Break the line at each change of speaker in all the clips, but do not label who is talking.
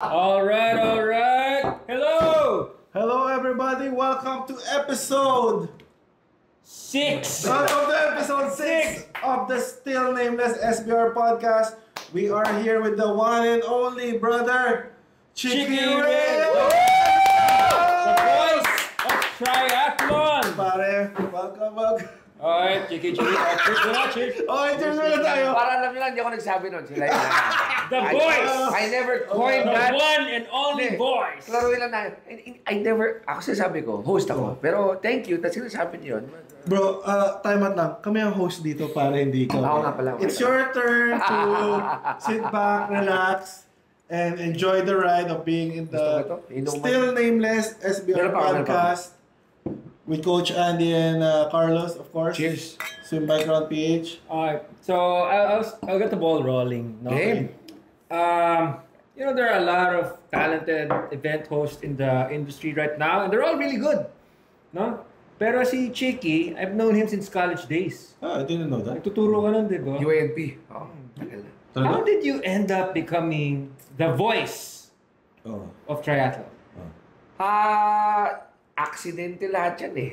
All right, all right. Hello.
Hello, everybody. Welcome to episode
Six.
welcome to episode 6 of the Still Nameless SBR podcast. We are here with the one and only brother, Chicky Ray.
The voice of triathlon.
Pare, welcome.
All right, Chiki. Cheers.
Cheers muna tayo.
Para alam nyo lang, hindi ako nagsabi nun. Sila yun.
The voice.
I never coined
The
that.
one and only
Hindi.
voice.
Klaruin lang na. I never, ako sinasabi ko, host ako. Pero thank you, tapos sinasabi niyo yun.
Bro, time out lang. Kami ang host dito para hindi ikaw.
Oo nga pala.
It's your turn to sit back, relax, and enjoy the ride of being in
Gusto
the
ko to? Inuman.
Still Nameless SBR
Meron pa, meron pa.
podcast with Coach Andy and Carlos, of course.
Cheers.
Swim Background PH.
All right. So I'll get the ball rolling. No?
Game.
There are a lot of talented event hosts in the industry right now, and they're all really good. No? Pero si Chicky, I've known him since college days.
I didn't know that.
Nagtuturo ka nun, di ba?
UNP. Oh, tagal na.
How did you end up becoming the voice of triathlon?
Aksidente lahat yan eh.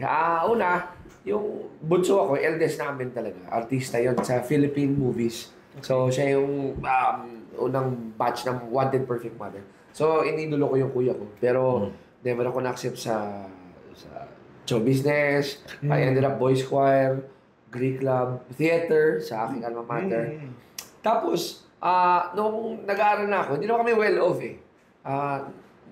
Una, yung bunso ako, eldest namin talaga. Artista yon sa Philippine movies. So, siya yung unang batch ng Wanted Perfect Mother. So, ininulo ko yung kuya ko. Pero, never ako na-accept sa show business. I ended up boys choir, Greek club, theater sa aking alma mater. Tapos, nung nag-aaral na ako, hindi naman kami well-off eh.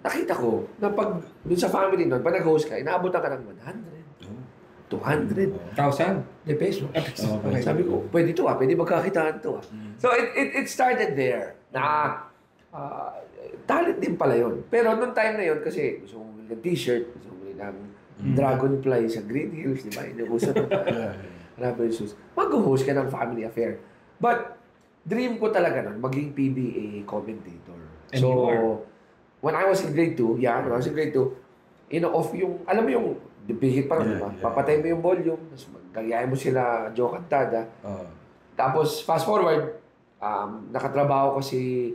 Nakita ko na pag dun sa family nun, pag nag-host ka, inaabotan ka ng 100, 200,
1,000?
de peso.
Okay.
Sabi ko, pwede to pwede magkakitaan to So it started there na talent din pala yun. Pero nung time na yun, kasi gusto kong ng t-shirt, gusto kong ng dragonfly sa Green Hills, di ba? Inuusan ng rubber shoes. Mag-host ka ng family affair. But dream ko talaga nun, maging PBA commentator.
And you are?
When I was in grade 2, off yung, alam mo yung, bihit pa rin, diba? Papatay mo yung volume, tapos gagayahin mo sila Joe Cantada. Tapos, fast forward, nakatrabaho ko si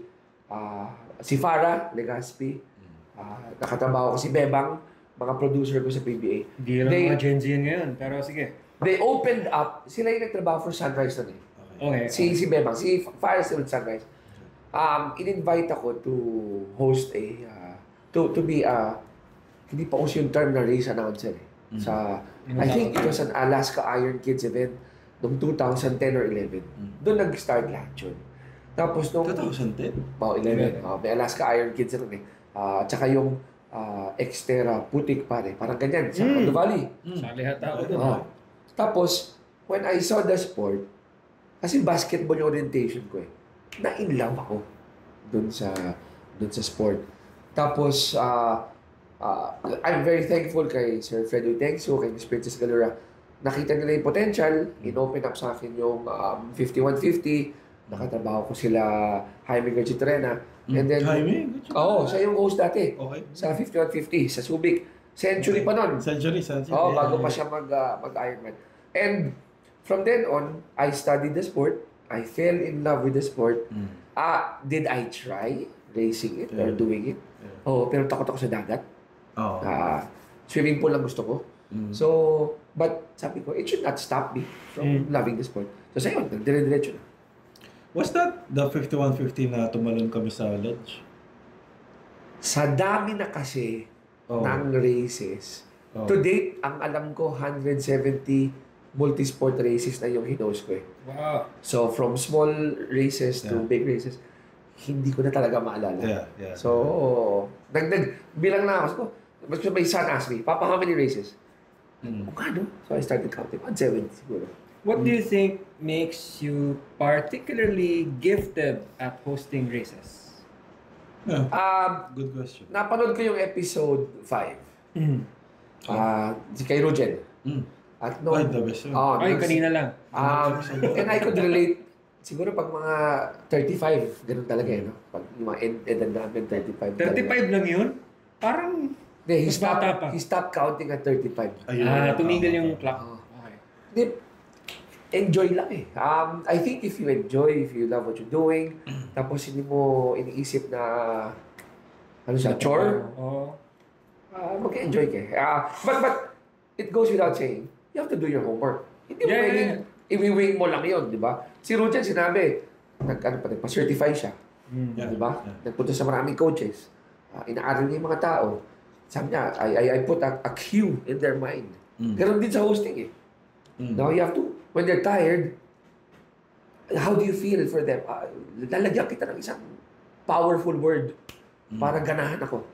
Farah Legaspi, nakatrabaho ko si Bebang, mga producer ko sa PBA.
Hindi lang mga Gen Z yun ngayon, pero sige.
They opened up, sila yung nagtrabaho for Sunrise nun eh.
Okay.
Si Bebang, si Farah still with Sunrise. In-invite ako to host to be hindi pa uso yung term na race announcer eh. I think it was an Alaska Iron Kids event noong 2010 or 11. Doon nag-start lahat yun. Tapos nung
2010?
11. May Alaska Iron Kids rin eh. Tsaka yung Xterra Putik pare. Parang ganyan sa Condo Valley.
Sali hata ako dun.
Tapos, when I saw the sport, kasi basketball yung orientation ko eh. Na-in-love ako dun sa sport. Tapos, I'm very thankful kay Sir Fredo Tengso, kay Miss Princess Galera. Nakita nila yung potential, in-open up sa akin yung 5150. Nakatrabaho ko sila Jaime Garchitorena. And then,
Jaime?
siya yung host dati.
Okay.
Sa 5150, sa Subic. Century pa nun.
Century.
Bago pa siya mag-Ironman. And from then on, I studied the sport. I fell in love with the sport. Did I try racing it or doing it? Pero takot ako sa dagat. Swimming pool lang gusto ko. So, but sabi ko, it should not stop me from loving the sport. So sa'yo, dire-diretso na.
Was that the 5150 na tumalon kami sa ledge?
Sa dami na kasi ng races, to date, ang alam ko, 170 multi-sport races na yung hinos ko eh.
Wow.
So, from small races to big races, hindi ko na talaga maalala.
Yeah.
So, bilang na ako. Mas my son asked me, Papa, how many races? No? So, I started counting. 170 siguro.
What do you think makes you particularly gifted at hosting races?
Good question.
Napanood ko yung episode 5. Si kay Rujen. At no,
the best one.
Kanina lang.
And I could relate, siguro pag mga 35, ganun talaga eh, no? Pag yung mga edad namin, 35.
35 lang yun? Parang
He
mas bata pa.
stopped counting at 35.
Tumigil yung clock. Okay.
Hindi, enjoy lang eh. I think if you enjoy, if you love what you're doing, tapos hindi mo iniisip na ano siya, chore.
Oo.
Mag-enjoy ka eh. But it goes without saying, you have to do your homework. Hindi mo pwedeng i-wing mo lang yun, di ba? Si Rujen sinabi, nagpa-certify siya.
Yeah.
Di ba?
Yeah.
Nagpunta sa maraming coaches. Inaaral niya yung mga tao. Sabi niya, I put a cue in their mind. Ganon din sa hosting eh. Now you have to, when they're tired, how do you feel for them? Lalagyan kita ng isang powerful word para ganahan ako.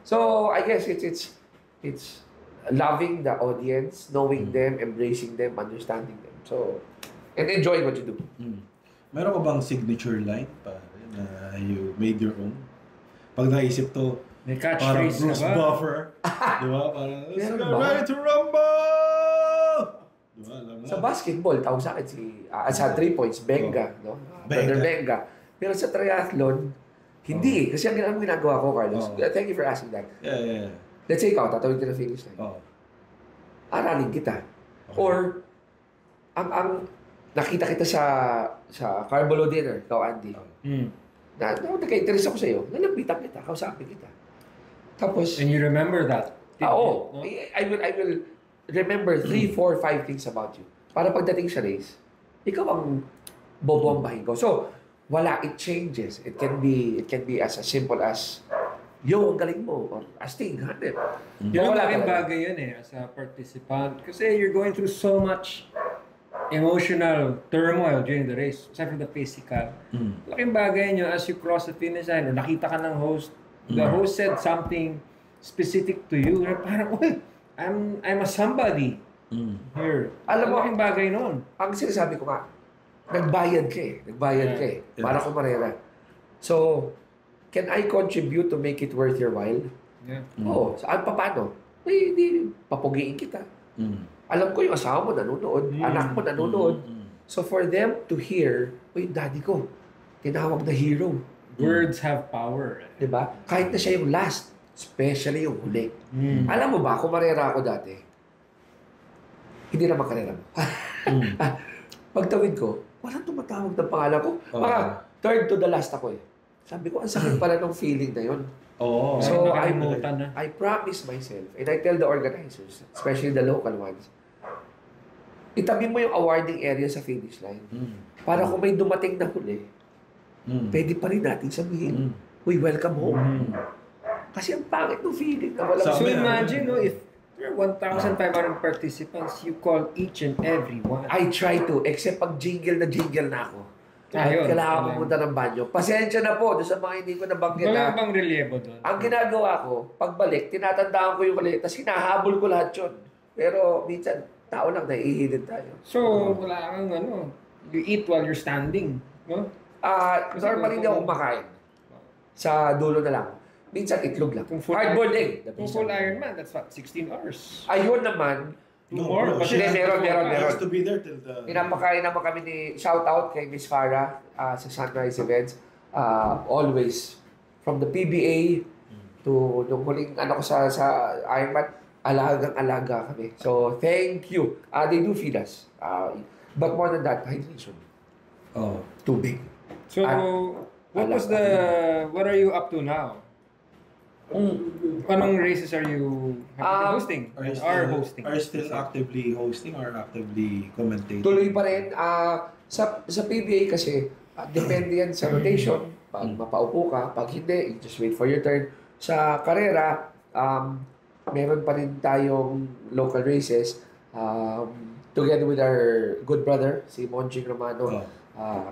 So I guess it's loving the audience, knowing them, embracing them, understanding them. So, and enjoying what you do.
Meron ka bang signature line na you made your own? Pag naisip to,
May
parang
catchphrase
Bruce
na ba?
Buffer. Di ba? Parang, let's
Meron
get
ba?
ready to rumble! Di ba? Alam mo
Sa
na.
basketball, tawag sa akin sa 3 points, Benga. No? Brother Benga. Pero sa triathlon, hindi. Kasi ang ginagawa ko, Carlos. Thank you for asking that.
Yeah.
Let's say ikaw, tatawid ka na finish line.
Oh.
Aralin kita.
Okay.
Or, ang nakita kita sa Carbolo dinner, ikaw, Andy. Na nagka-interest ako sa'yo, nalapitan kita, kausapin kita. Tapos,
And you remember that?
oo.
No?
I will remember 3, 4, 5 things about you. Para pagdating sa race, ikaw ang bobombahin ko. So, wala, it changes. It can be as simple as, yo, ang galing mo, or astig, hanip.
Yun ang
Wala
malaking
talaga.
bagay yun as a participant. Kasi you're going through so much emotional turmoil during the race, aside from the physical. Laking bagay nyo as you cross the finish line or nakita ka ng host, the host said something specific to you. Parang, uy, I'm a somebody here.
Alam mo,
laking bagay nun.
Ang sinasabi ko nga, nagbayad ka eh.
Yeah.
Para kumarera. So, can I contribute to make it worth your while?
Yeah.
Oo. Saan pa paano? Di papugiin kita. Alam ko yung asawa mo nanonood, anak mo nanonood. So for them to hear, uy, daddy ko, tinawag na hero.
Words have power.
Diba? Kahit na siya yung last, especially yung huli. Alam mo ba, kumarera ako dati, hindi naman karera mo. Pagtawid ko, walang tumatawag ng pangalan ko. Mga third to the last ako eh. Sabi ko, ang sakit pala ng feeling na yun.
Oo.
So,
nakalimutan na.
I promise myself, and I tell the organizers, especially the local ones, itabi mo yung awarding area sa finish line. Para kung may dumating na huli, pwede pa rin natin sabihin, uy, welcome home. Kasi ang pangit ng feeling na walang...
So imagine, no, if there are 1,500 participants, you call each and every one.
I try to, except pag jingle na ako.
Ayun.
Kailangan pumunta ng banyo. Pasensya na po doon sa mga hindi ko nabanggit
Wala
na.
bang relyebo doon?
Ang ginagawa ko, pagbalik, tinatandaan ko yung mali, tapos hinahabol ko lahat yun. Pero minsan, tao lang, naiihilid tayo.
So, wala kang you eat while you're standing, no?
Normally hindi ako kumakain. Sa dulo na lang. Minsan itlog lang.
Kung full
Hard-boiled egg.
Kung full Ironman, that's what, 16 hours.
Ayun naman,
Two more.
She
Hindi,
has
meron.
to be there till the...
pinapakain naman kami ni, shout out kay Miss Farah sa Sunrise Events. Always, from the PBA to nung huling ko sa Ironman, alagang-alaga kami. So, thank you. They do feed us. But more than that, hydration. Tubig.
So, what are you up to now? Anong races are you hosting?
Are you still actively hosting or actively commentating?
Tuloy pa rin. Sa PBA kasi, depende yan sa rotation. Pag mapaupo ka, pag hindi, you just wait for your turn. Sa karera, meron pa rin tayong local races. Together with our good brother, si Monching Romano.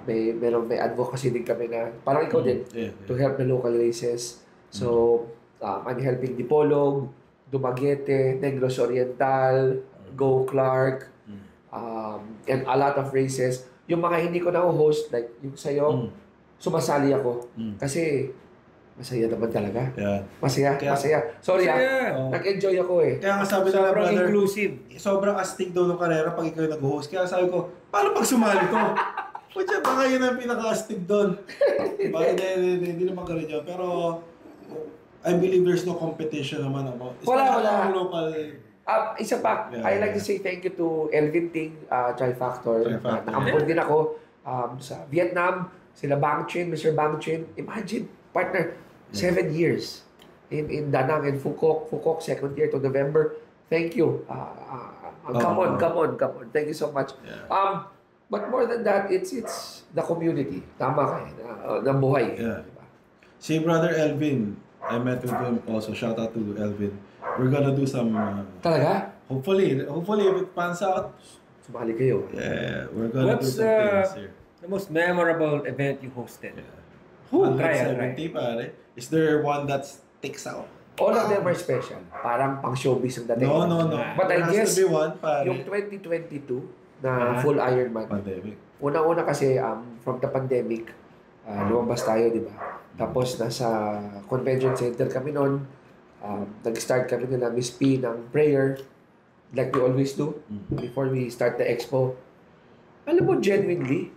May advocacy din kami na, parang ikaw din, to help the local races. So, I'm helping Dipolog, Dumaguete, Negros Oriental, Go Clark, and a lot of races. Yung mga hindi ko na-host, like yung sa'yo, sumasali ako. Kasi masaya naman talaga.
Yeah.
Masaya. Sorry nag-enjoy ako eh.
Kaya nga sabi nila,
Sobrang
brother,
inclusive.
sobrang astig daw ng karera pag ikaw yung nag-host. Kaya sabi ko, paano pag sumali ko? Putya, baka yun ang pinaka-astig doon. Hindi naman ganun yun. Pero, I believe there's no competition naman about.
Wala.
Local.
Isa pa, I like to say thank you to Elvin Ting, Tri-Factor. Nakampun din ako sa Vietnam, sila Bang Chin, Mr. Bang Chin. Imagine, partner, 7 years. in Danang and Fukok second year to November. Thank you. Come on. Thank you so much.
Yeah.
But more than that, it's the community. Tama ka na buhay.
Yeah.
Diba?
Si Brother Elvin, I met with him also. Shout out to Elvin. We're gonna do some...
Talaga?
hopefully, if it pans out,
Sumali kayo.
yeah, we're gonna
What's
do some things here.
the most memorable event you hosted?
Who?
Try.
70, pare. Is there one that sticks out?
All of them are special. Parang pang showbiz ang dating.
No.
But
There
I
has
guess,
to be one, pare.
yung 2022 na full Ironman.
Pandemic.
Una-una kasi from the pandemic, lumabas tayo, di ba? Tapos nasa convention center kami noon. Nag-start kami nila Miss P ng prayer like we always do before we start the expo. Alam mo, genuinely,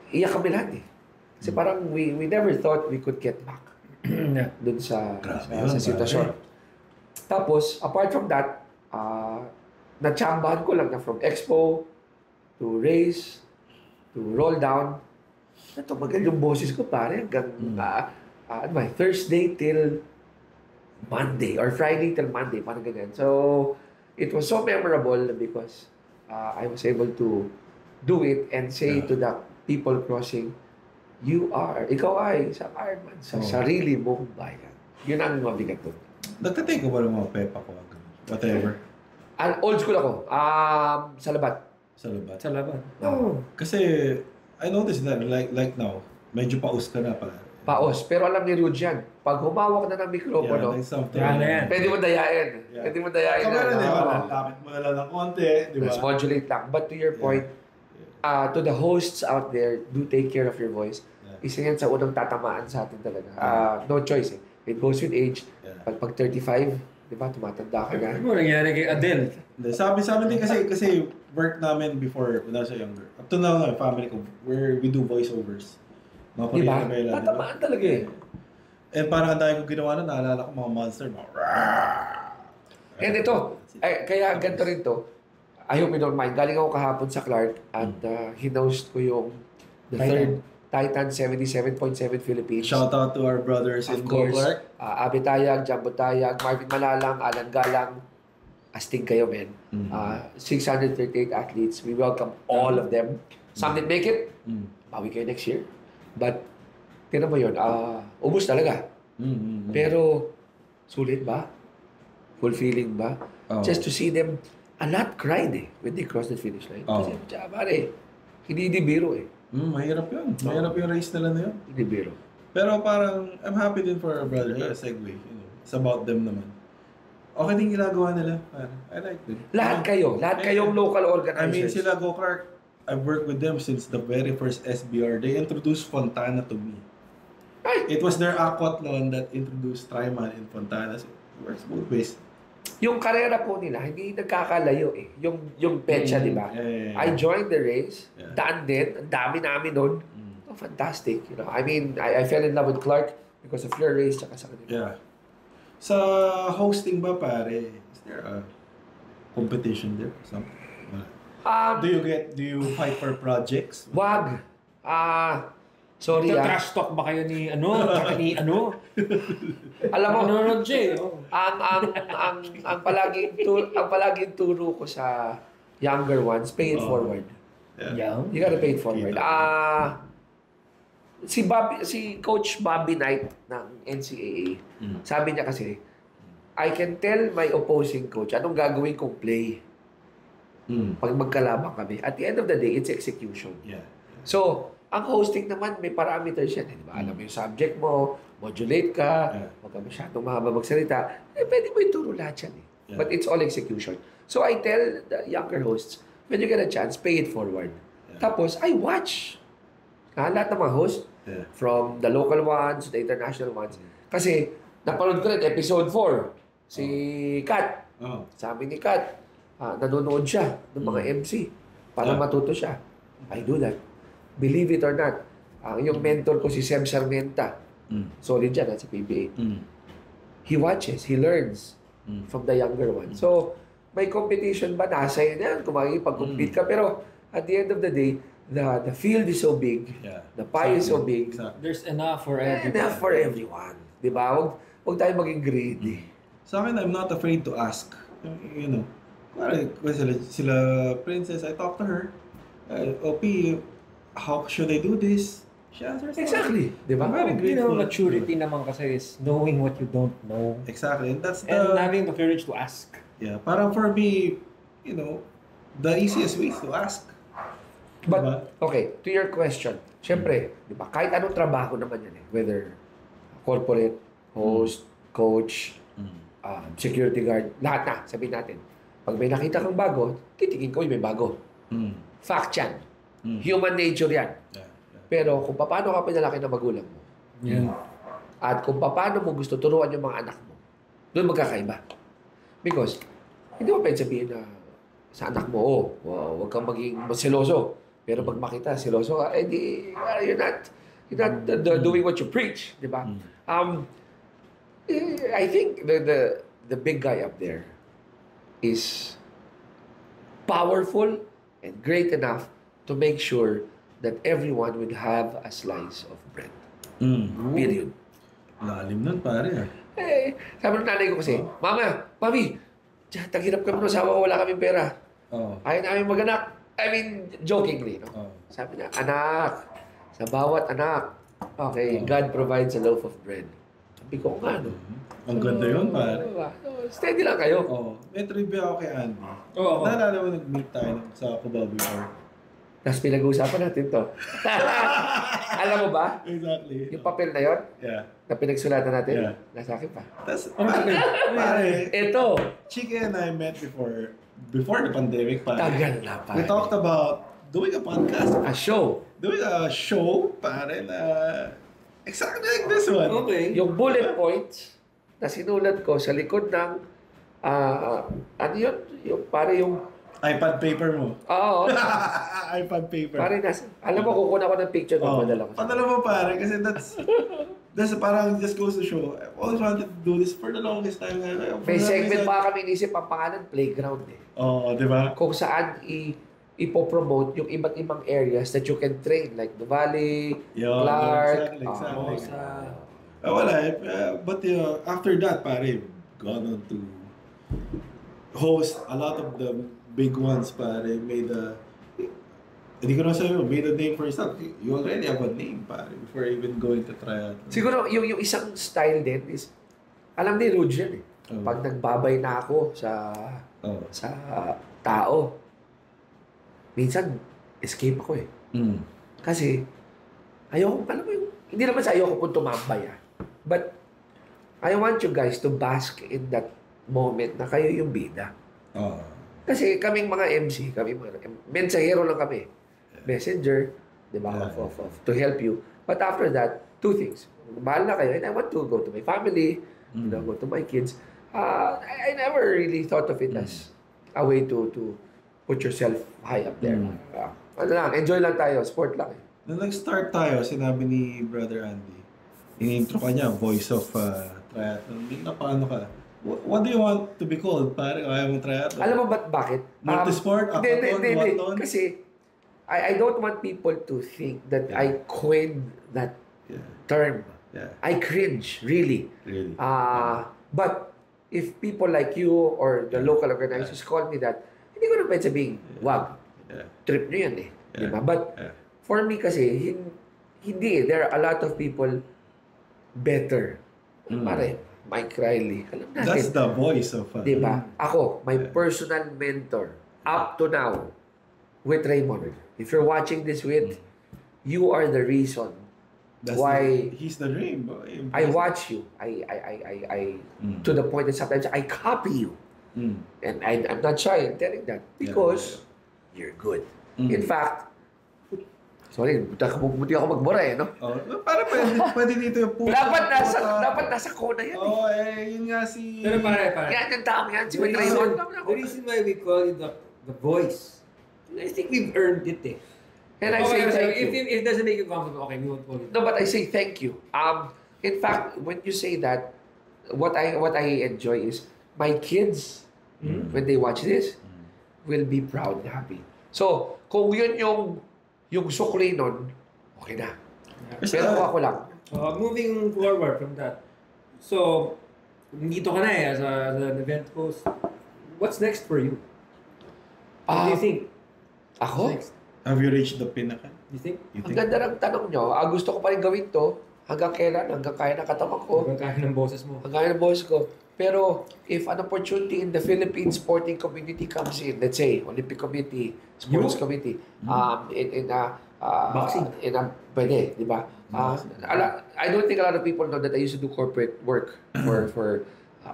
iyak kami lahat eh. Kasi parang we never thought we could get back dun sa sitwasyon. Tapos, apart from that, natsambahan ko lang na from expo to race to roll down. Tumagal yung boses ko pare hanggang Thursday till Monday or Friday till Monday, parang ganyan. So, it was so memorable because I was able to do it and say to the people crossing, ikaw ay sa Ironman, sa sarili mong bayan. Yun ang mabigat doon.
Nagtatake ko ba ng mga pepa ko? Whatever.
Old school ako. Sa labat.
Sa labat.
Sa laban.
Kasi, I noticed that, like now, medyo paus ka na pala.
Paos. Pero alam ni Rude yan, pag humawak na ng mikropono,
there's something.
Yan.
pwede mo dayain.
Yeah.
Pwede mo dayain.
Kamera, di ba?
Oo.
Lapit mo na lang ng konti, di ba?
Let's modulate lang. But to your point, to the hosts out there, do take care of your voice.
Yeah.
Isa yan sa unang tatamaan sa atin talaga. No choice eh. It goes with age.
Yeah.
Pag 35, di ba, tumatanda ka na.
Ano nangyari kay Adele?
Hindi, sabi din kasi work namin before when I was younger. Up to now, family ko, where we do voiceovers. Mga
Di ba?
Korean novela,
Tatamaan talaga eh.
And parang ang dami ko ginawa na, naalala ko mga monster, mga
And ito, kaya ganito rin to. I hope you don't mind. Galing ako kahapon sa Clark at hinost ko yung the third Titan 77.7 Philippines.
Shout out to our brothers in
Of course.
Clark.
Abi Tayag, Jumbo Tayag, Marvin Malalang, Alan Galang. Astig kayo, men. 638 athletes. We welcome all of them. Some didn't make it. Bawi kayo next year. But, tinan mo yun, ubus talaga. Pero, sulit ba? Fulfilling ba? Just to see them, a lot cried eh when they crossed the finish line. Kasi, pare, hindi biro eh.
Mahirap yun. Mahirap yung race nila na yun.
Hindi biro.
Pero parang, I'm happy din for our brother. Segue. It's about them naman. Okay din ginagawa nila. I like them.
Lahat kayong local organizers.
I mean, sila Go Clark, I've worked with them since the very first SBR. They introduced Fontana to me. It was their aquathlon that introduced Triman in Fontana. So, it works both ways.
Yung karera po nila, hindi nagkakalayo eh. Yung petsa, di ba?
Yeah.
I joined the race.
Yeah.
Daan din. Ang dami namin nun. Oh, fantastic. You know, I mean, I fell in love with Clark because of your race tsaka sa kanila.
Yeah. Sa hosting ba, pare, is there a competition there? Something? Do you fight for projects?
Wag. Sorry
Trash talk ba kayo ni
Alam mo,
Nanonood siya eh.
ang palaging turo ko sa younger ones, pay it forward.
Yeah.
You gotta pay it forward. Si Coach Bobby Knight ng NCAA, sabi niya kasi, I can tell my opposing coach anong gagawin kong play pag magkalaban kami. At the end of the day, it's execution.
Yeah.
So, ang hosting naman, may parameters yan. Di ba? Alam mo yung subject mo, modulate ka, huwag ka masyadong mahaba magsalita. Pwede mo ituro lahat yan.
Yeah.
But it's all execution. So, I tell the younger hosts, when you get a chance, pay it forward.
Yeah.
Tapos, I watch. Lahat ng mga hosts, from the local ones to the international ones. Kasi, napanood ko rin, episode 4, si Kat. Sabi ni Kat, nanonood siya ng mga MC para matuto siya. I do that. Believe it or not, yung mentor ko si Seb Sarmenta, solid dyan sa PBA. He watches, he learns from the younger ones. So, may competition ba? Nasa yun yan, kung makikipag-compete ka. Pero, at the end of the day, the field is so big, the pie is so big.
There's enough for everyone.
Enough for everyone. Di ba? huwag tayo maging greedy.
Sa akin, I'm not afraid to ask. You know, parang kung sila princess, I talk to her. OP, how should I do this? She answers.
Exactly. Di ba?
Very
You know,
grateful.
maturity naman kasi is knowing what you don't know.
Exactly. And that's
And having the courage to ask.
yeah, parang for me, you know, the easiest way is to ask.
But,
Diba?
okay, to your question, syempre, di ba, kahit anong trabaho naman yan eh, whether corporate, host, coach, security guard, lahat na, sabihin natin. Pag may nakita kang bago, titingin ko, may bago. Fact yan. Human nature yan.
Yeah.
Pero kung paano ka pinalaki ng magulang mo,
Yeah.
at kung paano mo gusto turuan yung mga anak mo, doon magkakaiba. Because, hindi mo pwede sabihin na sa anak mo, oh, wow, huwag kang maging seloso. Pero pag makita, seloso ka, eh di, you're not doing what you preach, di ba? I think the big guy up there is powerful and great enough to make sure that everyone will have a slice of bread. Period.
Lalim nun, pare.
Eh, sabi ng nanay ko kasi, Mama, Mami, taghirap kami ng asawa ko, wala kaming pera. Ayaw namin mag-anak. I mean, jokingly, no? Sabi niya, anak, sa bawat anak, okay, God provides a loaf of bread. Sabi ko, nga, no?
Ang ganda yun, pare.
Steady lang kayo.
May trivia ako kay Andy.
Oo.
Naalala mo nag-meet tayo sa Cubao before.
Tapos pinag-uusapan natin to. Alam mo ba?
Exactly.
Yung papel na yon
Yeah.
na pinagsulatan natin,
Yeah.
nasa akin pa.
Tapos, pare,
Ito,
Chika and I met before the pandemic, pare.
tagal na pa.
We talked about doing a podcast,
A show.
doing a show, pare, na exactly like this one.
Okay.
Yung bullet points na sinulat ko sa likod ng, ano yun? Yung, pare yung,
iPad paper mo.
oo,
iPad paper.
pare nasa, alam mo, kukuha ko ng picture ko, padala ko.
Padala mo, pare, kasi that's parang just goes to show. I've always wanted to do this for the longest time.
May segment pa kami inisip, ang pangalan, playground eh.
Oo, di ba?
Kung saan ipopromote yung iba't ibang areas that you can train, like the Valley,
Yo,
Clark.
exactly.
Sa...
Wala eh. But after that, pare, gone on to host a lot of the big ones, pare. Hindi ko na sa'yo, made a name for yourself. You already have a name, pare, before even going to triathlon.
Siguro, yung isang style din is, alam ni Rude yan eh. Pag nagbabay na ako sa tao, minsan, escape ako eh. Kasi, ayoko, alam mo yung, hindi naman sa ayoko pong tumambay but, I want you guys to bask in that moment na kayo yung bida. Kasi kaming mga MC, mensahero lang kami. Messenger, di ba, to help you. But after that, two things. Mahal na kayo, and I want to go to my family, go to my kids. I never really thought of it as a way to put yourself high up there. Ano lang, enjoy lang tayo, sport lang eh.
Nung nag-start tayo, sinabi ni Brother Andy, in-intro ka niya, voice of triathlon. Paano ka? What do you want to be called? Pare, ayaw mong triathlon?
Alam mo bakit?
Multisport?
Hindi.
Waton?
Kasi, I don't want people to think that I coined that term.
Yeah.
I cringe, really.
Really?
But, if people like you or the local organizers call me that, hindi ko na pwede sabihin, wag. Trip nyo yan eh. Di ba? But, for me kasi, hindi eh. There are a lot of people better. Pare, Mike Riley. Alam natin.
That's the voice of...
Di ba? Ako, my personal mentor, up to now, with Raymond. If you're watching this with, you are the reason why
he's the dream.
I watch you. I to the point that sometimes I copy you. And I'm not shy in telling that because you're good. In fact, sorry, buti ako magbura eh, no?
Para pwede dito yung puto.
Dapat nasa kona yan eh.
Yun nga si...
Pero pare.
Yan yung tao yan, si
The
Raymond.
reason why we call it the voice, I think we've earned it eh.
And I say thank you.
If it doesn't make you comfortable, okay, we won't call it.
No, but I say thank you. In fact, when you say that, what I enjoy is my kids, when they watch this, will be proud and happy. So, kung yun yung sukli nun, okay na. Pero ako lang.
Moving forward from that, So, dito ka na as an event host. What's next for you? What do you think?
Ako?
What's next?
Have you reached the pinnacle?
You think?
You
Ang
think?
ganda ng tanong nyo. Gusto ko pa rin gawin to. Hanggang kailan? Hanggang kaya ng katawan ko.
Hanggang kaya ng boses mo.
Hanggang kaya ng boses ko. Pero, if an opportunity in the Philippine sporting community comes in, let's say, Olympic Committee, Sports Committee,
Boxing.
Pwede, di ba? I don't think a lot of people know that I used to do corporate work for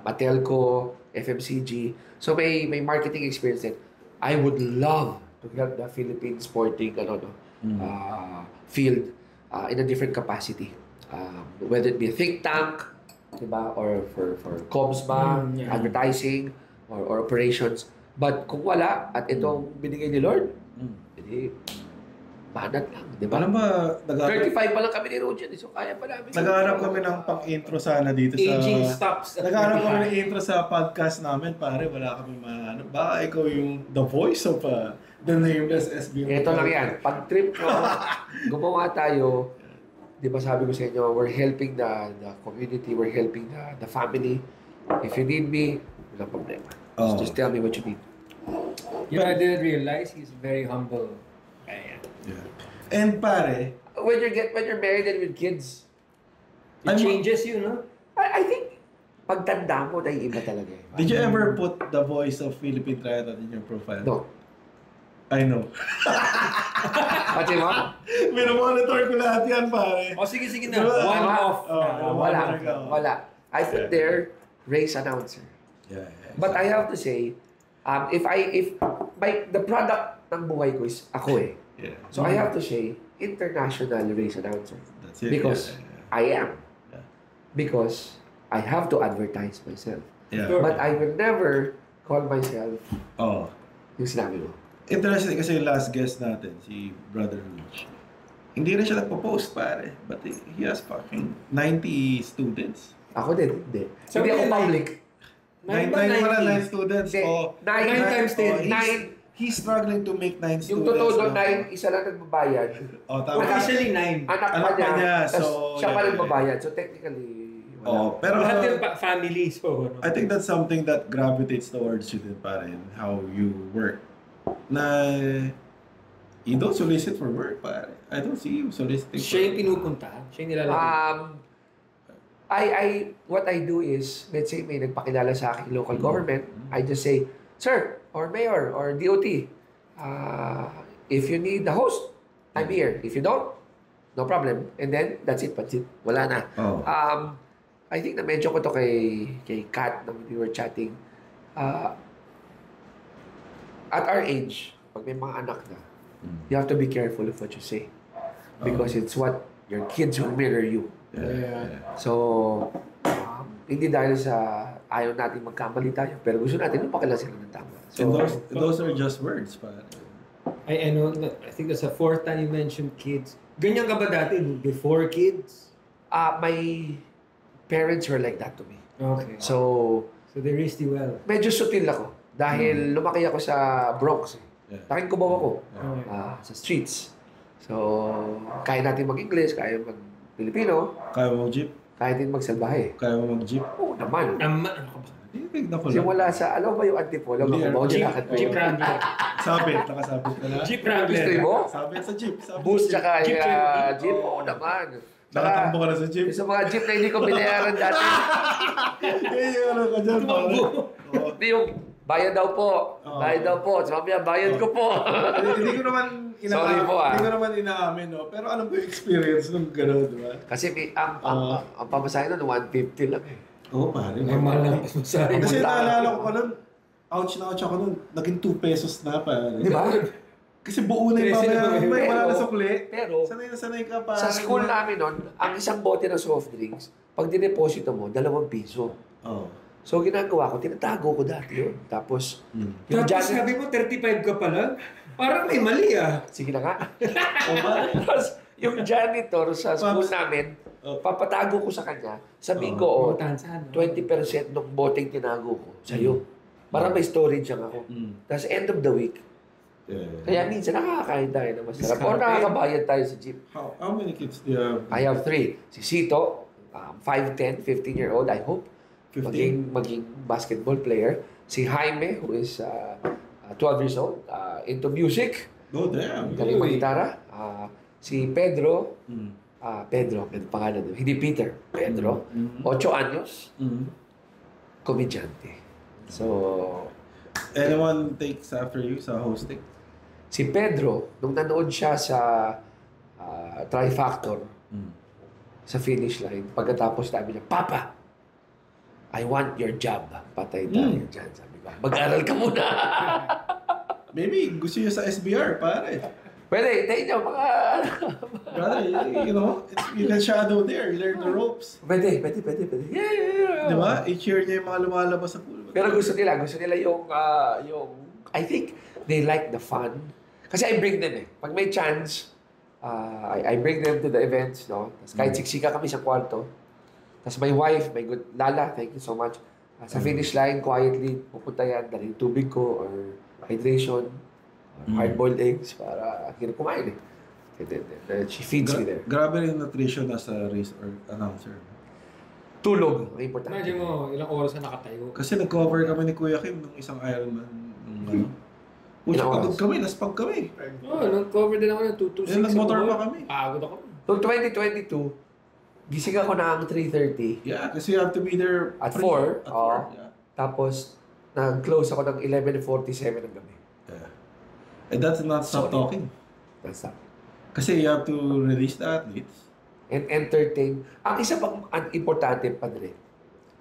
Matelco, FMCG. So may marketing experience din. I would love to help the Philippine sporting field in a different capacity. Whether it be a think tank, diba? Or for comms ba, advertising, or operations. But kung wala, at itong binigay ni Lord, hindi, banat lang, di ba?
Alam ba,
35 pa lang kami ni Roger, so kaya pa namin.
naghahanap kami ng pang-intro sana dito sa...
Aging stops.
Naghahanap kami ng intro sa podcast namin, pare. Wala kami mahanap. Baka ikaw yung the voice of the nameless SB.
Ito lang yan. Pag trip ko, gumawa tayo, di ba sabi ko sa inyo, we're helping the community, we're helping the family. If you need me, wala problema. Just tell me what you need.
You know, I didn't realize he's very humble.
Yeah. And pare,
When you're married and with kids,
It changes you, no?
I think, pagtanda mo, naiiba talaga.
did you ever put the voice of Philippine Triathlon in your profile?
No.
I know.
Pati mo?
Minomonitor ko lahat yan, pare.
O sige na.
Diba?
One off.
Wala. I put there, race announcer.
Yeah.
But I have to say, the product ng buhay ko is ako eh.
Yeah.
So I have to say, international race announcer.
That's it.
Because
Yeah.
I am.
Yeah.
Because I have to advertise myself.
Yeah.
Sure.
But I will never call myself
Oh.
yung sinabi mo.
Interesting kasi yung last guest natin, si Brother Rich. Hindi rin siya nagpo-post, pare. But he has fucking 90 students.
Ako din, hindi.
So,
Hindi ako
yun,
public.
9 students.
Hindi.
Oh,
9
times 10.
He's struggling to make 9
Yung
students.
totoo doon,
no?
9, isa lang nagbabayad.
Oh, tama.
Officially 9.
Anak
Anak
pa
pa niya,
tas
so,
siya pa
yeah.
nagbabayad. So technically, wala.
Oh, pero
Lahat yung family, so ano.
I think that's something that gravitates towards you din, pare, in how you work. Na you don't solicit for work, pare. I don't see you soliciting
Siya yung pinupuntahan. Siya yung nilalagay.
What I do is, let's say may nagpakilala sa akin local government, I just say, Sir, or Mayor, or DOT, if you need the host, I'm here. If you don't, no problem. And then, that's it. Wala na.
Oh.
I think na-mention ko to kay Kat nung we were chatting. At our age, pag may mga anak na, you have to be careful of what you say. Because it's what your kids will mirror you.
Yeah.
So, hindi dahil sa ayaw natin magkamali tayo, pero gusto natin lumaki sila ng tama. So,
And those are just words, pare.
I know, I think that's the fourth time you mentioned kids. Ganyan ka ba dati before kids?
my parents were like that to me.
Okay.
So,
they raised you well.
medyo sutil ako. Dahil lumaki ako sa Bronx.
Yeah.
Laking kubaw ako.
Okay.
Sa streets. So, kaya natin mag-English, kaya mag-Pilipino,
Kaya mo mag-jeep?
kaya din magsalbahe.
Kaya mo mag-jeep?
Oo naman.
Ano ka ba?
Tignan ko lang.
Simula sa, alam ba yung antipolo?
Hindi,
Makubaw
Jeep,
niya lakad ko.
Jeep Wrangler.
Sabit, nakasabit ka na.
Jeep Wrangler.
Gusto mo?
Sabit sa jeep. Sabit
Bus
sa jeep.
tsaka
Jeep
yung
Cherokee.
jeep. Oo naman.
Nakatambo ka na sa jeep.
Yung sa mga jeep na hindi ko binayaran dati.
Kaya yung ano ka dyan, pare. Oo.
Hindi yung bayad daw po. Bayad daw po. Sabi niya, bayad ko po.
Hindi ko naman
Sorry po,
Hindi ko naman inaamin, no? Pero alam ko yung experience nung gano'n, di ba?
Kasi ang pamasahe nun, 150 lang eh.
Oo, pare.
Normal lang masasabi.
Kasi naalala ko pa nun, ouch na ouch ako nun, naging 2 pesos na, pare.
Di ba?
Kasi buo na yung
Kasi
babayaran mo, wala na
pero-
sukli.
pero,
sanay na sanay ka, pare.
Sa school namin nun, ang isang bote ng soft drinks, pag dineposito mo, 2 piso.
Oo.
So, ginagawa ko, tinatago ko dati yun. Tapos, yung
Tapos
janitor,
sabi mo, 35 ka pa lang? Parang may mali ah.
sige na nga.
Oo, pare.
Tapos, yung janitor sa school
Paps.
namin,
Oh.
papatago ko sa kanya, sabihin ko,
Oo,
oh,
tansan.
20% ng boteng tinago ko sa'yo. Para may storage lang ako. Tapos end of the week,
Yeah.
kaya minsan nakakakain tayo na masarap.
Discount.
O nakakabayad tayo sa jeep.
How many kids do you have?
I have 3. Si Sito, 5'10", 15-year-old, I hope.
15?
Maging basketball player. Si Jaime, who is 12 years old, into music.
Oh, damn.
Galing mag-gitara. Si Pedro,
Mm.
Pedro, may pangalan doon. Hindi Peter, Pedro. 8 anyos,
Mm.
komedyante. So,
Anyone takes after you sa hosting?
si Pedro, nung nanood siya sa Tri-Factor, sa finish line, pagkatapos sabi niya, Papa, I want your job. Patay tayo dyan, sabi ko. Mag-aral ka muna.
Maybe gusto niyo sa SBR, pare.
Pwede, hintayin niyo mga...
Brother, you know, you can shadow there. You learn the ropes.
Pwede. Yeah.
Di ba? I-cheer niya yung mga lumalabas sa pool.
Pero gusto nila yung, I think they like the fun. Kasi I bring them Pag may chance, I bring them to the events, no? Tapos kahit siksika kami sa kwarto. Tapos my wife, my good Lala, thank you so much. Sa finish line, quietly, pupunta yan, dahil tubig ko or hydration, or hard-boiled eggs para hirap kumain Then she feeds me there.
Grabe rin yung nutrition as a race or announcer.
Tulog, ang importante.
Imagine mo, ilang oras na nakatayo.
Kasi nag-cover kami ni Kuya Kim nung isang Ironman. Pucha,
Ilang
pagod
oras?
kami, naspag kami.
Nung cover din ako ng 226.
Nag-motor pa kami.
Pagod ako.
Noong 2022, gising ako ng 3:30.
Yeah, kasi you have to be there
At
pre-
4,
At 4, yeah.
Tapos, nag-close ako ng 11:47 ng gabi.
Yeah. And that's not stop
Sorry.
talking.
That's that.
Kasi you have to release the athletes.
And entertain. Ang isa pang importante, Padre,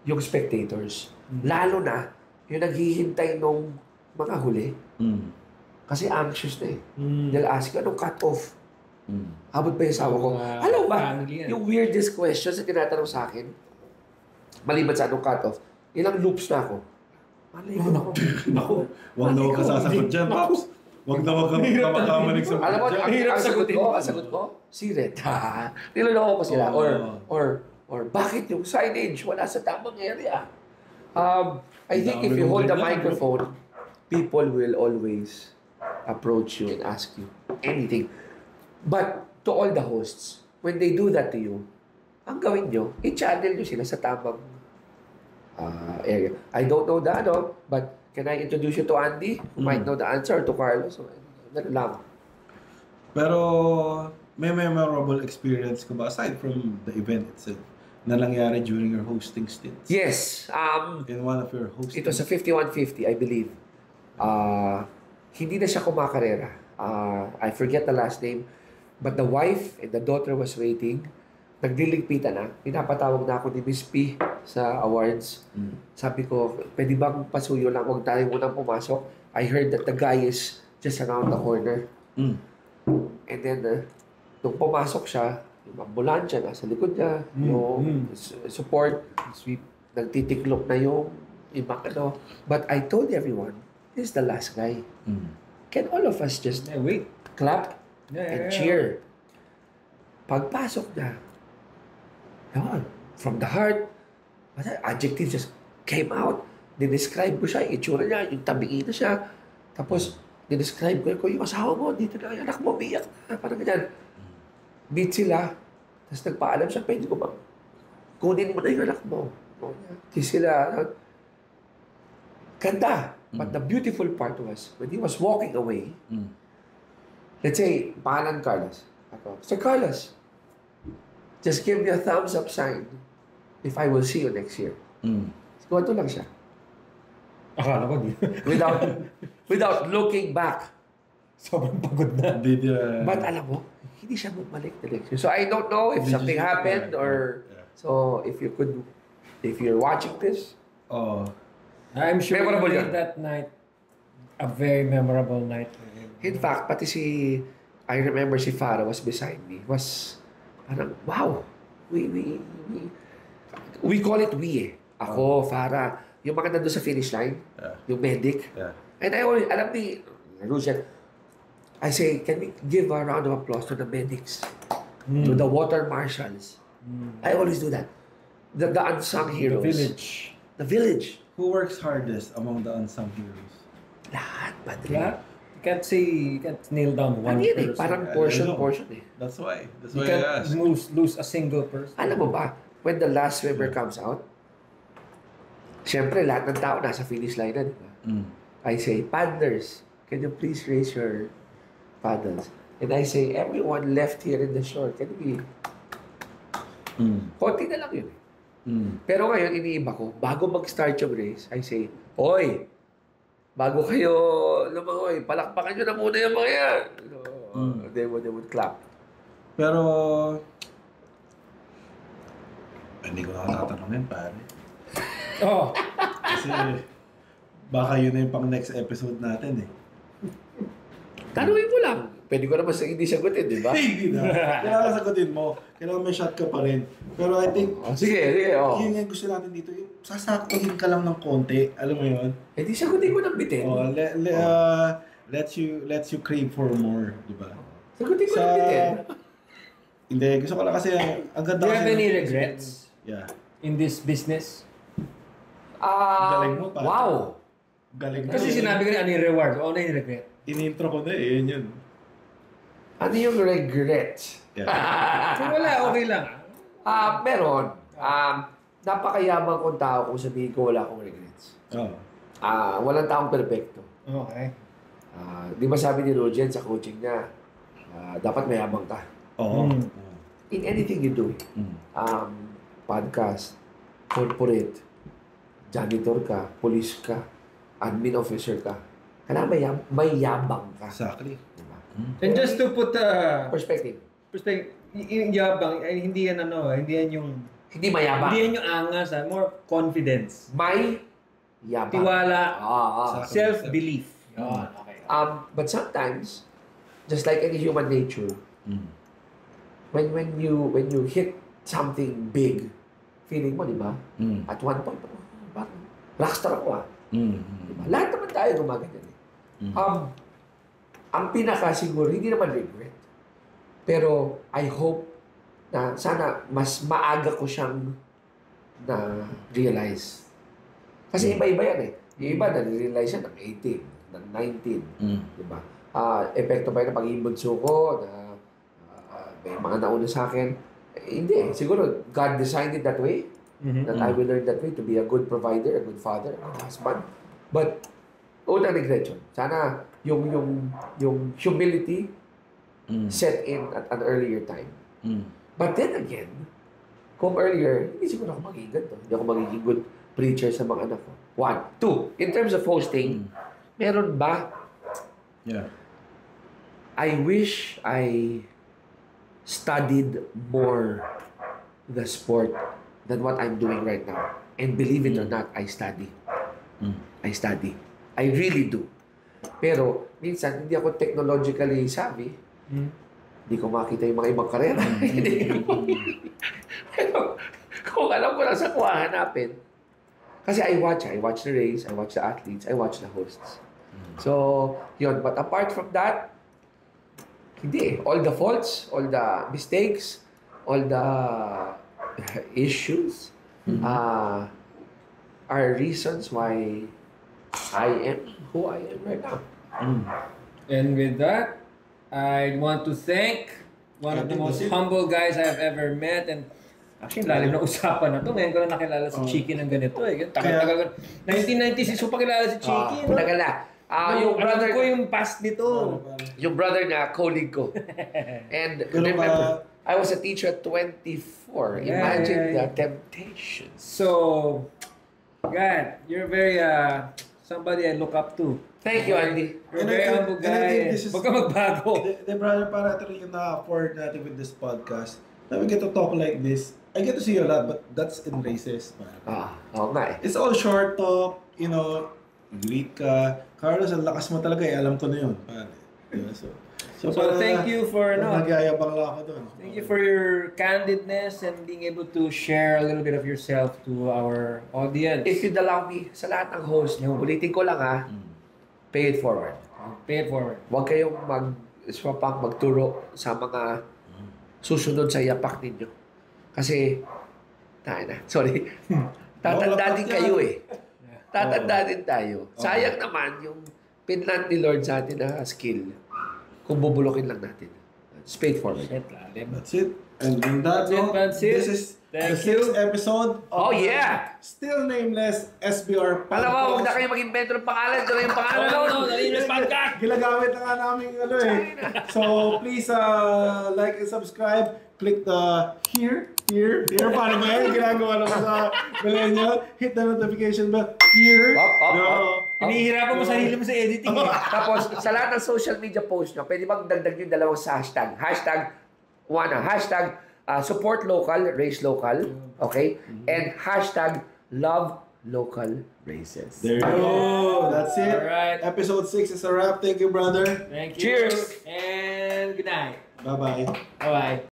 yung spectators. Lalo na, yung naghihintay nung mga huli. Kasi anxious na They'll ask you, anong cut-off? Abot pa yung sawa ko. Alam ba, yung weirdest questions na tinatanong sa akin, maliban sa anong cut-off, ilang loops na ako. Malay ko.
Ako, huwag na huwag ka sasagot dyan, Pops. Huwag na huwag ka makamanig sa
Alam mo, ang sagot ko, siret. Niloloko ko sila. Or bakit yung signage wala sa tamang area? I think if you hold the microphone, people will always approach you and ask you anything. But to all the hosts, when they do that to you, ang gawin nyo, i-channel nyo sila sa tamang area. I don't know the but can I introduce you to Andy, who might know the answer, or to Carlos? So, ganun lang.
Pero may memorable experience ka ba aside from the event itself na nangyari during your hosting stints?
Yes.
In one of your hosting.
It was a 5150, I believe. Hindi na siya kumakarera. I forget the last name. But the wife and the daughter was waiting. Nagdiligpitan na. Pinapatawag na ako ni Miss P sa awards. Sabi ko, pwede bang pasuyo lang? Huwag tayo munang pumasok. I heard that the guy is just around the corner. And then, nung pumasok siya, yung ambulansya nasa likod niya, yung support, sweep, nagtitiklop na yung ibang But I told everyone, this is the last guy. Can all of us just
Wait.
clap and cheer? Pagpasok niya, yun, from the heart, adjective just came out. Dinescribe ko siya, yung itsura niya, yung tabiin na siya. Tapos, dinescribe ko yung asawa mo, dito na, yung anak mo, umiyak na, parang ganyan. Meet sila, tapos nagpaalam siya, pwede ko bang kunin mo na yung anak mo. Kiss sila. Ganda. But the beautiful part was, when he was walking away, let's say, pangalan Carlos. Ako, Sir Carlos, just give me a thumbs up sign if I will see you next year. Ganito lang siya.
Akala ko di.
Without looking back.
Sobrang pagod na.
But alam mo, hindi siya bumalik the next year. So I don't know if something happened or... So if you're watching this...
I'm sure
Memorable
he
yan.
made that night a very memorable night for him.
In fact, pati I remember si Farah was beside me. Was parang, wow. We call it we Ako, Farah, yung mga nandun sa finish line, yung medic. And I always, alam ni Rusian, I say, can we give a round of applause to the medics, to the water marshals? I always do that. The unsung heroes. The village.
Who works hardest among the unsung heroes?
Lahat, padre.
Yeah? You can't nail down one person.
Parang portion eh.
That's why
You
I asked.
can't lose a single person.
Alam mo ba, when the last swimmer comes out, syempre, lahat ng tao nasa finish line na, di ba? I say, paddlers, can you please raise your paddles? And I say, everyone left here in the shore, can you konti na lang yun. Pero ngayon, iniiba ko, bago mag-start yung race, I say, Hoy, bago kayo lumangoy, palakpakan nyo na muna yung mga yan. They would clap.
Pero, hindi ko na tatanungin, pare.
Oh,
Kasi, baka yun na yung pang next episode natin eh.
Tanungin mo lang. Pwede ko naman hindi sagutin, di ba?
Hindi na. Kailangan sagutin mo. Kailangan may shot ka pa rin. Pero I think,
Sige.
yun yung gusto natin dito. Yung sasaktuhin ka lang ng konti. Alam mo yun?
Di sagutin ko ng bitin.
Lets you crave for more. Di ba?
Sagutin ko ng bitin.
Hindi. Gusto ko lang kasi ang ganda
do you have
kasi
any
ng-
regrets
Yeah.
in this business?
Galing mo, pare.
Wow.
Galing mo.
Kasi sinabi ko rin, ano yung reward? O ano yung regret?
In-intro ko na eh. Yun.
Ano yung regret?
Yeah.
Kung wala, okay lang.
Meron. Napakayabang kong tao kung sabihin ko wala akong regrets.
Oh.
Walang taong perfecto.
Okay.
Di ba sabi ni Rogen sa coaching niya, dapat mayabang ka.
Oo.
In anything you do, podcast, corporate, janitor ka, police ka, admin officer ka, kailangan may yabang ka.
Exactly.
Diba?
And just to put
Perspective.
yung yabang, ay, hindi yan hindi yan yung,
Hindi mayabang.
hindi yan yung angas, more confidence.
May yabang.
Tiwala,
Exactly.
self-belief. Yun, okay.
But sometimes, just like any human nature, when you hit something big, feeling mo, di ba? At one point, parang rockstar ako Diba? Lahat naman tayo gumaganyan eh. Ang pinaka siguro, hindi naman regret. Pero I hope na sana mas maaga ko siyang na-realize. Kasi iba-iba yan eh. Yung iba, na-realize yan ng 18, ng 19. Diba? Epekto ba yun ng pagiging bunso ko na may mga nauna sa akin? Hindi. Siguro, God designed it that way. That I will learn that way to be a good provider, a good father, a good husband. But, unang regret yun. Sana yung humility set in at an earlier time. But then again, kung earlier, hindi siguro ako magiging ganito. Hindi ako magiging good preacher sa mga anak ko. 1. 2, in terms of hosting, meron ba?
Yeah.
I wish I studied more the sport than what I'm doing right now. And believe it or not, I study. I study. I really do. Pero, minsan, hindi ako technologically savvy. Hindi ko makita yung mga ibang karera. Pero, kung alam ko lang sa kuha hanapin. Kasi I watch the race, I watch the athletes, I watch the hosts. So, yun. But apart from that, hindi. All the faults, all the mistakes, all the issues are reasons why I am who I am right now.
And with that, I want to thank one of the most humble guys I have ever met. And actually, lalim na usapan na to. Ngayon ko na nakilala si Chiki ng ganito eh. Tagal-tagal. 1996 ko pa kilala si Chiki. No?
Tagal na. Yung brother
ko yung past nito.
Yung brother na colleague ko. And remember, I was a teacher at 24. Imagine the temptations.
So, God, you're very somebody I look up to.
Thank you, Andy.
You're a very humble
And I think
guy.
this is-
Huwag ka magbago.
Brother, para ito rin yung na-afford natin with this podcast. Now we get to talk like this. I get to see you a lot, but that's in races, man.
Oo nga eh.
It's all short talk, greet ka. Carlos, ang lakas mo talaga eh. Alam ko na yun. Pare. Diba? So
thank you for
Nagyayabang lang ako doon.
Thank you for your candidness and being able to share a little bit of yourself to our audience.
If you'd allow me, sa lahat ng host, ulitin ko lang pay it forward.
Pay it forward.
Huwag kayong magturo sa mga susunod sa yapak ninyo. Kasi, sorry, tatanda din kayo eh. Tatanda din tayo. Sayang naman yung pinlant ni Lord sa atin na skill kung bubulokin lang natin. Straightforward.
Shit, lalim.
That's it. And with that,
That's it, Francis.
this is
Thank
the 6th episode
Oh,
of
yeah.
Still Nameless SBR Podcast.
Alam mo, huwag na kayo mag-invento ng pangalan. Ito na yung pangalan.
Nalinis podcast!
Ginagamit na nga namin So, please like and subscribe. Click the here. Paano ba yan? Ginagawa naman sa millennial. Hit the notification bell. Here.
Pinihirapan mo sarili mo sa editing.
Tapos, sa lahat ng social media post nyo, pwede bang dagdag yung dalawang sa hashtag? Hashtag support local, race local. Okay? And hashtag love local races.
There you go. That's it.
Alright.
Episode 6 is a wrap. Thank you, brother.
Thank you.
Cheers.
And good night.
Bye-bye.
Bye-bye.